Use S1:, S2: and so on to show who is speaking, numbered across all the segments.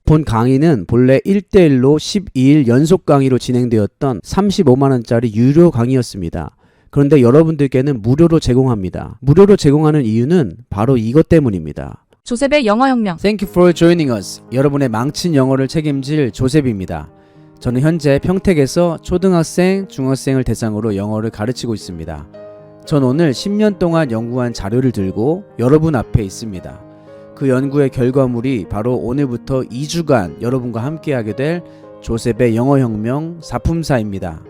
S1: 본 강의는 본래 1대1로 12일 연속 강의로 진행되었던 35만원짜리 유료 강의였습니다. 그런데 여러분들께는 무료로 제공합니다. 무료로 제공하는 이유는 바로 이것 때문입니다.
S2: 조셉의 영어혁명.
S1: Thank you for joining us. 여러분의 망친 영어를 책임질 조셉입니다. 저는 현재 평택에서 초등학생, 중학생을 대상으로 영어를 가르치고 있습니다. 전 오늘 10년 동안 연구한 자료를 들고 여러분 앞에 있습니다. 그 연구의 결과물이 바로 오늘부터 2주간 여러분과 함께하게 될 조셉의 영어혁명 사품사입니다.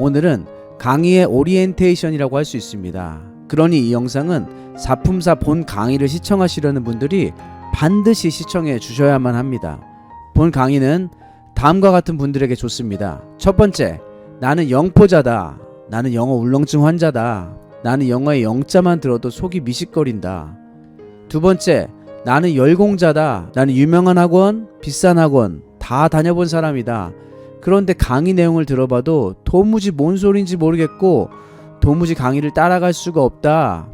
S1: 오늘은 강의의 오리엔테이션이라고 할 수 있습니다. 그러니 이 영상은 사품사 본 강의를 시청하시려는 분들이 반드시 시청해 주셔야만 합니다. 본 강의는 다음과 같은 분들에게 좋습니다. 첫 번째, 나는 영포자다. 나는 영어 울렁증 환자다. 나는 영어의 영자만 들어도 속이 미식거린다. 두 번째, 나는 열공자다. 나는 유명한 학원, 비싼 학원 다 다녀본 사람이다. 그런데 강의 내용을 들어봐도 도무지 뭔 소린지 모르겠고 도무지 강의를 따라갈 수가 없다.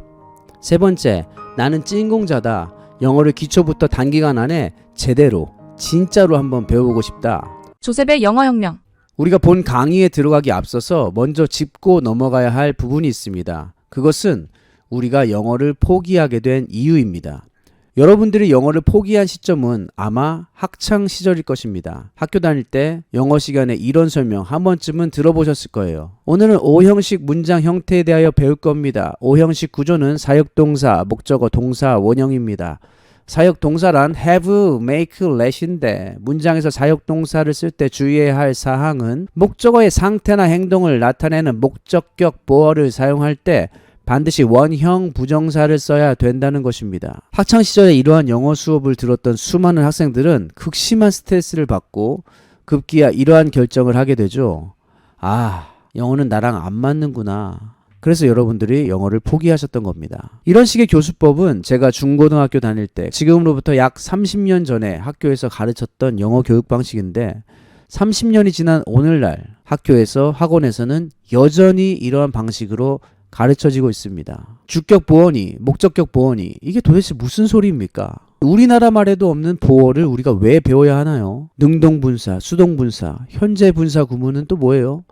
S1: 세 번째, 나는 찐공자다. 영어를 기초부터 단기간 안에 제대로 진짜로 한번 배워보고 싶다.
S2: 조셉의 영어혁명.
S1: 우리가 본 강의에 들어가기 앞서서 먼저 짚고 넘어가야 할 부분이 있습니다. 그것은 우리가 영어를 포기하게 된 이유입니다. 여러분들이 영어를 포기한 시점은 아마 학창 시절일 것입니다. 학교 다닐 때 영어 시간에 이런 설명 한 번쯤은 들어보셨을 거예요. 오늘은 O형식 문장 형태에 대하여 배울 겁니다. O형식 구조는 사역동사, 목적어, 동사, 원형입니다. 사역동사란 have, make, let인데 문장에서 사역동사를 쓸 때 주의해야 할 사항은 목적어의 상태나 행동을 나타내는 목적격 보어를 사용할 때 반드시 원형 부정사를 써야 된다는 것입니다. 학창시절에 이러한 영어 수업을 들었던 수많은 학생들은 극심한 스트레스를 받고 급기야 이러한 결정을 하게 되죠. 아, 영어는 나랑 안 맞는구나. 그래서 여러분들이 영어를 포기하셨던 겁니다. 이런 식의 교수법은 제가 중고등학교 다닐 때 지금으로부터 약 30년 전에 학교에서 가르쳤던 영어 교육 방식인데 30년이 지난 오늘날 학교에서 학원에서는 여전히 이러한 방식으로 가르쳐지고 있습니다. 주격 보어니, 목적격 보어니 이게 도대체 무슨 소리입니까? 우리나라 말에도 없는 보어를 우리가 왜 배워야 하나요? 능동분사, 수동분사, 현재분사 구문은 또 뭐예요?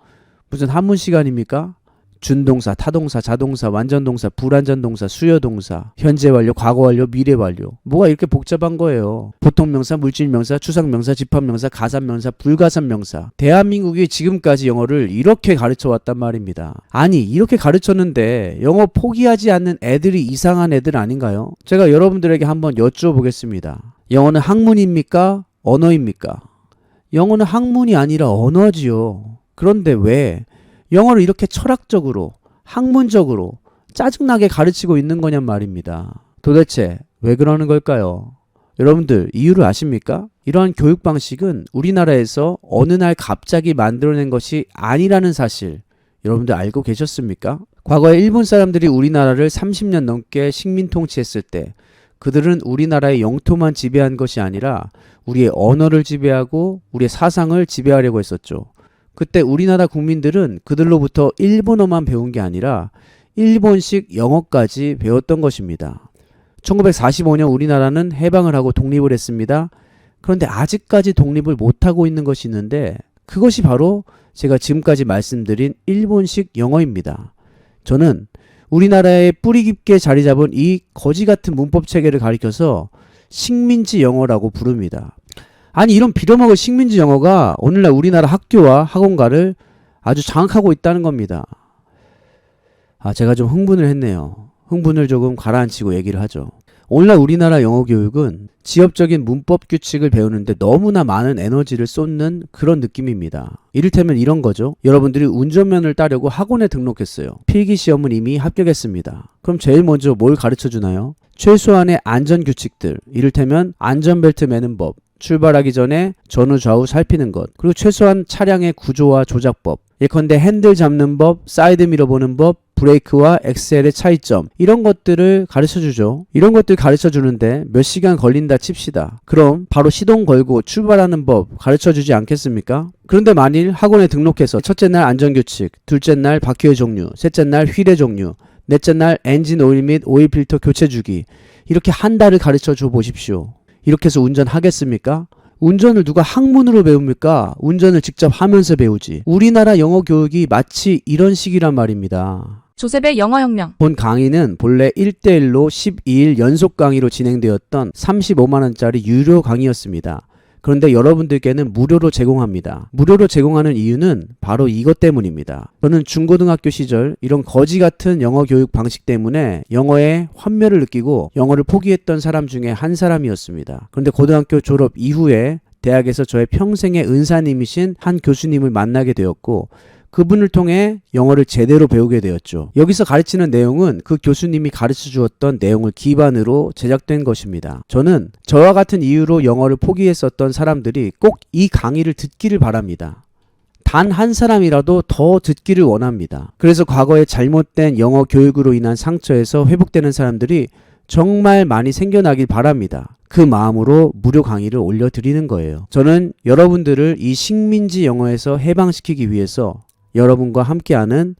S1: 무슨 한문 시간입니까? 준동사, 타동사, 자동사, 완전동사, 불완전동사, 수요동사, 현재완료, 과거완료, 미래완료 뭐가 이렇게 복잡한 거예요. 보통명사, 물질명사, 추상명사, 집합명사, 가산명사, 불가산명사 대한민국이 지금까지 영어를 이렇게 가르쳐왔단 말입니다. 아니 이렇게 가르쳤는데 영어 포기하지 않는 애들이 이상한 애들 아닌가요? 제가 여러분들에게 한번 여쭈어보겠습니다. 영어는 학문입니까? 언어입니까? 영어는 학문이 아니라 언어지요. 그런데 왜 영어를 이렇게 철학적으로, 학문적으로 짜증나게 가르치고 있는 거냔 말입니다. 도대체 왜 그러는 걸까요? 여러분들 이유를 아십니까? 이러한 교육 방식은 우리나라에서 어느 날 갑자기 만들어낸 것이 아니라는 사실 여러분들 알고 계셨습니까? 과거에 일본 사람들이 우리나라를 30년 넘게 식민 통치했을 때 그들은 우리나라의 영토만 지배한 것이 아니라 우리의 언어를 지배하고 우리의 사상을 지배하려고 했었죠. 그때 우리나라 국민들은 그들로부터 일본어만 배운 게 아니라 일본식 영어까지 배웠던 것입니다. 1945년 우리나라는 해방을 하고 독립을 했습니다. 그런데 아직까지 독립을 못하고 있는 것이 있는데 그것이 바로 제가 지금까지 말씀드린 일본식 영어입니다. 저는 우리나라에 뿌리 깊게 자리 잡은 이 거지 같은 문법 체계를 가리켜서 식민지 영어라고 부릅니다. 아니 이런 빌어먹을 식민지 영어가 오늘날 우리나라 학교와 학원가를 아주 장악하고 있다는 겁니다. 제가 좀 흥분을 했네요. 흥분을 조금 가라앉히고 얘기를 하죠. 오늘날 우리나라 영어 교육은 지엽적인 문법 규칙을 배우는데 너무나 많은 에너지를 쏟는 그런 느낌입니다. 이를테면 이런 거죠. 여러분들이 운전면허를 따려고 학원에 등록했어요. 필기시험은 이미 합격했습니다. 그럼 제일 먼저 뭘 가르쳐 주나요? 최소한의 안전 규칙들, 이를테면 안전벨트 매는 법, 출발하기 전에 전후 좌우 살피는 것, 그리고 최소한 차량의 구조와 조작법, 예컨대 핸들 잡는 법, 사이드 미러 보는 법, 브레이크와 엑셀의 차이점 이런 것들을 가르쳐주죠. 이런 것들 가르쳐주는데 몇 시간 걸린다 칩시다. 그럼 바로 시동 걸고 출발하는 법 가르쳐주지 않겠습니까? 그런데 만일 학원에 등록해서 첫째 날 안전규칙, 둘째 날 바퀴의 종류, 셋째 날 휠의 종류, 넷째 날 엔진 오일 및 오일 필터 교체 주기 이렇게 한 달을 가르쳐줘 보십시오. 이렇게 해서 운전하겠습니까? 운전을 누가 학문으로 배웁니까? 운전을 직접 하면서 배우지. 우리나라 영어 교육이 마치 이런 식이란 말입니다.
S2: 조셉의 영어혁명.
S1: 본 강의는 본래 1대1로 12일 연속 강의로 진행되었던 35만원짜리 유료 강의였습니다. 그런데 여러분들께는 무료로 제공합니다. 무료로 제공하는 이유는 바로 이것 때문입니다. 저는 중고등학교 시절 이런 거지 같은 영어 교육 방식 때문에 영어에 환멸을 느끼고 영어를 포기했던 사람 중에 한 사람이었습니다. 그런데 고등학교 졸업 이후에 대학에서 저의 평생의 은사님이신 한 교수님을 만나게 되었고 그분을 통해 영어를 제대로 배우게 되었죠. 여기서 가르치는 내용은 그 교수님이 가르쳐 주었던 내용을 기반으로 제작된 것입니다. 저는 저와 같은 이유로 영어를 포기했었던 사람들이 꼭 이 강의를 듣기를 바랍니다. 단 한 사람이라도 더 듣기를 원합니다. 그래서 과거에 잘못된 영어 교육으로 인한 상처에서 회복되는 사람들이 정말 많이 생겨나길 바랍니다. 그 마음으로 무료 강의를 올려드리는 거예요. 저는 여러분들을 이 식민지 영어에서 해방시키기 위해서 여러분과 함께하는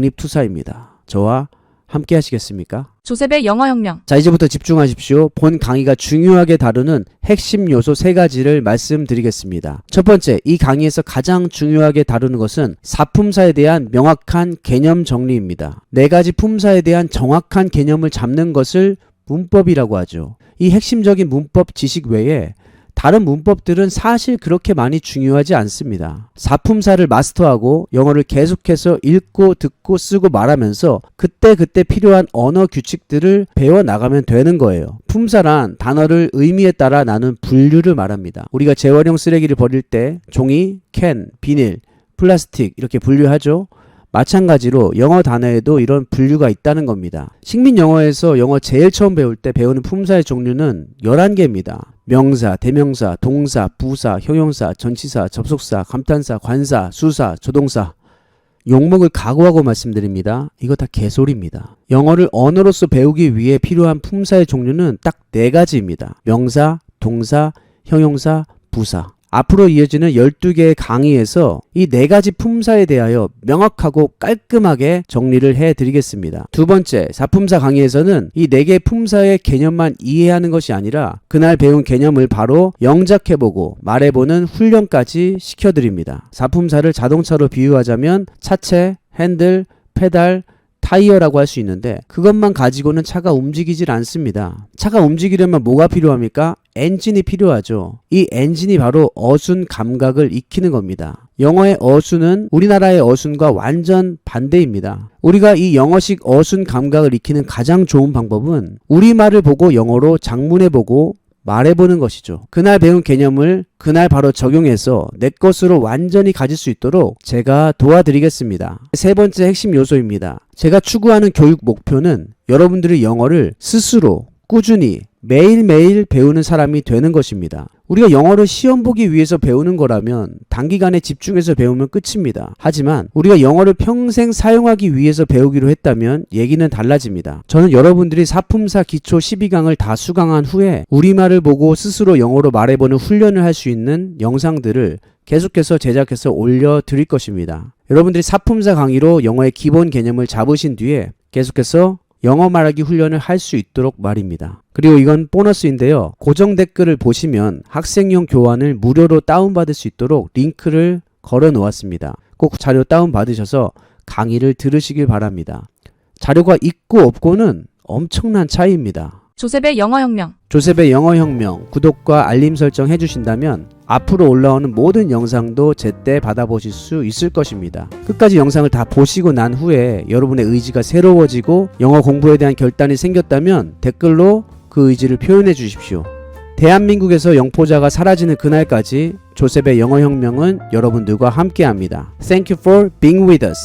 S1: 독립투사입니다. 저와 함께 하시겠습니까?
S2: 조셉의 영어혁명.
S1: 자, 이제부터 집중하십시오. 본 강의가 중요하게 다루는 핵심 요소 3가지를 말씀드리겠습니다. 첫 번째, 이 강의에서 가장 중요하게 다루는 것은 사품사에 대한 명확한 개념 정리입니다. 4가지 품사에 대한 정확한 개념을 잡는 것을 문법이라고 하죠. 이 핵심적인 문법 지식 외에 다른 문법들은 사실 그렇게 많이 중요하지 않습니다. 사품사를 마스터하고 영어를 계속해서 읽고 듣고 쓰고 말하면서 그때그때 필요한 언어 규칙들을 배워나가면 되는 거예요. 품사란 단어를 의미에 따라 나눈 분류를 말합니다. 우리가 재활용 쓰레기를 버릴 때 종이, 캔, 비닐, 플라스틱 이렇게 분류하죠. 마찬가지로 영어 단어에도 이런 분류가 있다는 겁니다. 식민 영어에서 영어 제일 처음 배울 때 배우는 품사의 종류는 11개입니다. 명사, 대명사, 동사, 부사, 형용사, 전치사, 접속사, 감탄사, 관사, 수사, 조동사. 욕먹을 각오하고 말씀드립니다. 이거 다 개소리입니다. 영어를 언어로서 배우기 위해 필요한 품사의 종류는 딱 4가지입니다. 명사, 동사, 형용사, 부사. 앞으로 이어지는 12개의 강의에서 이 4가지 품사에 대하여 명확하고 깔끔하게 정리를 해드리겠습니다. 두 번째, 사품사 강의에서는 이 4개의 품사의 개념만 이해하는 것이 아니라 그날 배운 개념을 바로 영작해보고 말해보는 훈련까지 시켜드립니다. 사품사를 자동차로 비유하자면 차체, 핸들, 페달, 타이어라고 할 수 있는데 그것만 가지고는 차가 움직이질 않습니다. 차가 움직이려면 뭐가 필요합니까? 엔진이 필요하죠. 이 엔진이 바로 어순 감각을 익히는 겁니다. 영어의 어순은 우리나라의 어순과 완전 반대입니다. 우리가 이 영어식 어순 감각을 익히는 가장 좋은 방법은 우리말을 보고 영어로 작문해보고 말해보는 것이죠. 그날 배운 개념을 그날 바로 적용해서 내 것으로 완전히 가질 수 있도록 제가 도와드리겠습니다. 3번째 핵심 요소입니다. 제가 추구하는 교육 목표는 여러분들이 영어를 스스로 꾸준히 매일매일 배우는 사람이 되는 것입니다. 우리가 영어를 시험 보기 위해서 배우는 거라면 단기간에 집중해서 배우면 끝입니다. 하지만 우리가 영어를 평생 사용하기 위해서 배우기로 했다면 얘기는 달라집니다. 저는 여러분들이 사품사 기초 12강을 다 수강한 후에 우리말을 보고 스스로 영어로 말해보는 훈련을 할 수 있는 영상들을 계속해서 제작해서 올려드릴 것입니다. 여러분들이 사품사 강의로 영어의 기본 개념을 잡으신 뒤에 계속해서 영어 말하기 훈련을 할 수 있도록 말입니다. 그리고 이건 보너스인데요. 고정 댓글을 보시면 학생용 교환을 무료로 다운받을 수 있도록 링크를 걸어 놓았습니다. 꼭 자료 다운받으셔서 강의를 들으시길 바랍니다. 자료가 있고 없고는 엄청난 차이입니다.
S2: 조셉의 영어혁명.
S1: 조셉의 영어혁명 구독과 알림 설정 해주신다면 앞으로 올라오는 모든 영상도 제때 받아보실 수 있을 것입니다. 끝까지 영상을 다 보시고 난 후에 여러분의 의지가 새로워지고 영어 공부에 대한 결단이 생겼다면 댓글로 그 의지를 표현해 주십시오. 대한민국에서 영포자가 사라지는 그날까지 조셉의 영어혁명은 여러분들과 함께합니다. Thank you for being with us.